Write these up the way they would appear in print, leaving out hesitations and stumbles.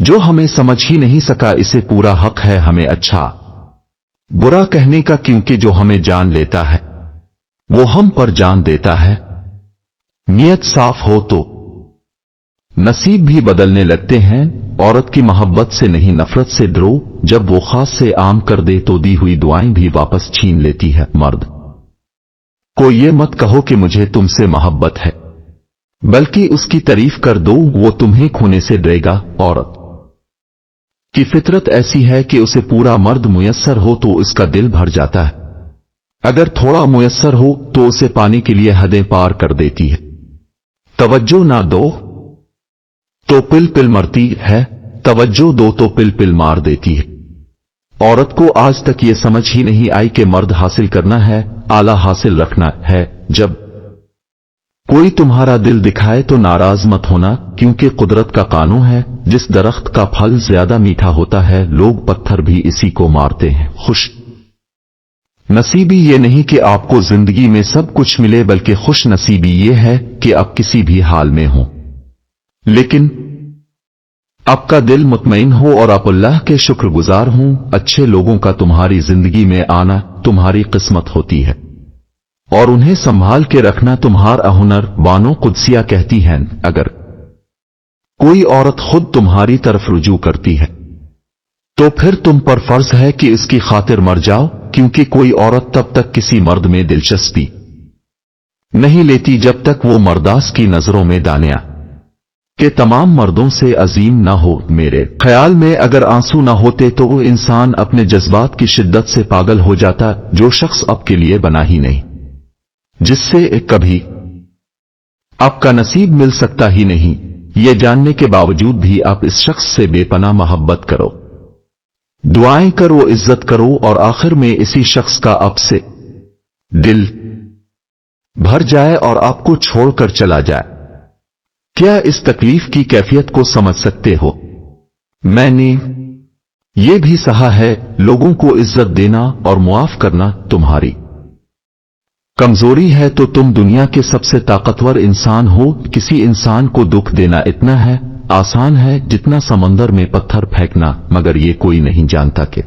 जो हमें समझ ही नहीं सका इसे पूरा हक है हमें अच्छा बुरा कहने का, क्योंकि जो हमें जान लेता है वो हम पर जान देता है। नियत साफ हो तो नसीब भी बदलने लगते हैं। औरत की मोहब्बत से नहीं नफरत से डरो, जब वो खास से आम कर दे तो दी हुई दुआएं भी वापस छीन लेती है। मर्द को ये मत कहो कि मुझे तुमसे मोहब्बत है, बल्कि उसकी तारीफ कर दो, वो तुम्हें खोने से डरेगा। औरत की फितरत ऐसी है कि उसे पूरा मर्द मुयस्सर हो तो उसका दिल भर जाता है, अगर थोड़ा मुयस्सर हो तो उसे पाने के लिए हदें पार कर देती है। तवज्जो ना दो तो पिल पिल मरती है, तवज्जो दो तो पिल पिल मार देती है। औरत को आज तक ये समझ ही नहीं आई कि मर्द हासिल करना है, आला हासिल रखना है। जब कोई तुम्हारा दिल दिखाए तो नाराज मत होना, क्योंकि कुदरत का कानून है, जिस दरख्त का फल ज्यादा मीठा होता है लोग पत्थर भी इसी को मारते हैं। खुश नसीबी ये नहीं कि आपको जिंदगी में सब कुछ मिले, बल्कि खुश नसीबी ये है कि आप किसी भी हाल में हो लेकिन आपका दिल मुतमईन हो और आप अल्लाह के शुक्रगुजार हों। अच्छे लोगों का तुम्हारी जिंदगी में आना तुम्हारी किस्मत होती है और उन्हें संभाल के रखना तुम्हारा हुनर। बानो कुदसिया कहती हैं, अगर कोई औरत खुद तुम्हारी तरफ रुजू करती है तो फिर तुम पर फर्ज है कि इसकी खातिर मर जाओ, क्योंकि कोई औरत तब तक किसी मर्द में दिलचस्पी नहीं लेती जब तक वो मर्दास की नजरों में दानिया कि तमाम मर्दों से अजीम ना हो। मेरे ख्याल में अगर आंसू ना होते तो वो इंसान अपने जज्बात की शिद्दत से पागल हो जाता, जो शख्स आपके लिए बना ही नहीं, जिससे कभी आपका नसीब मिल सकता ही नहीं। ये जानने के बावजूद भी आप इस शख्स से बेपनाह मोहब्बत करो, दुआएं करो, इज्जत करो और आखिर में इसी शख्स का आपसे दिल भर जाए और आपको छोड़कर चला जाए। क्या इस तकलीफ की कैफियत को समझ सकते हो? मैंने ये भी सहा है, लोगों को इज्जत देना और मुआफ करना तुम्हारी कमजोरी है तो तुम दुनिया के सबसे ताकतवर इंसान हो। किसी इंसान को दुख देना इतना है आसान है जितना समंदर में पत्थर फेंकना, मगर ये कोई नहीं जानता कि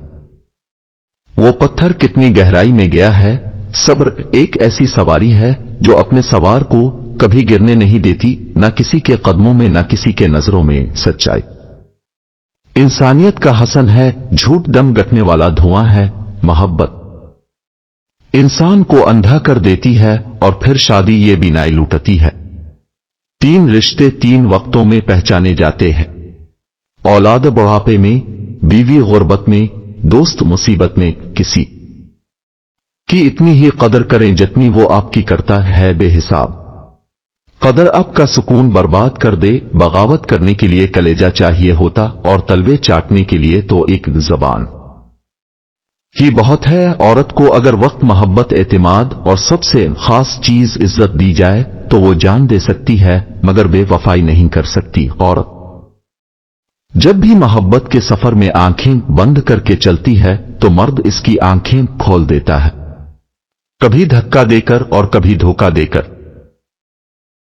वो पत्थर कितनी गहराई में गया है। सब्र एक ऐसी सवारी है जो अपने सवार को कभी गिरने नहीं देती, न किसी के कदमों में न किसी के नजरों में। सच्चाई इंसानियत का हसन है, झूठ दम गटने वाला धुआं है। मोहब्बत इंसान को अंधा कर देती है और फिर शादी ये बिनाई लूटती है। 3 रिश्ते 3 वक्तों में पहचाने जाते हैं, औलाद बुढ़ापे में, बीवी गुर्बत में, दोस्त मुसीबत में। किसी की इतनी ही कदर करें जितनी वो आपकी करता है बेहिसाब। कदर आपका सुकून बर्बाद कर दे। बगावत करने के लिए कलेजा चाहिए होता और तलवे चाटने के लिए तो एक जबान ही बहुत है। औरत को अगर वक्त, मोहब्बत, एतमाद और सबसे खास चीज इज्जत दी जाए तो वो जान दे सकती है, मगर बेवफाई नहीं कर सकती। औरत जब भी मोहब्बत के सफर में आंखें बंद करके चलती है तो मर्द इसकी आंखें खोल देता है, कभी धक्का देकर और कभी धोखा देकर।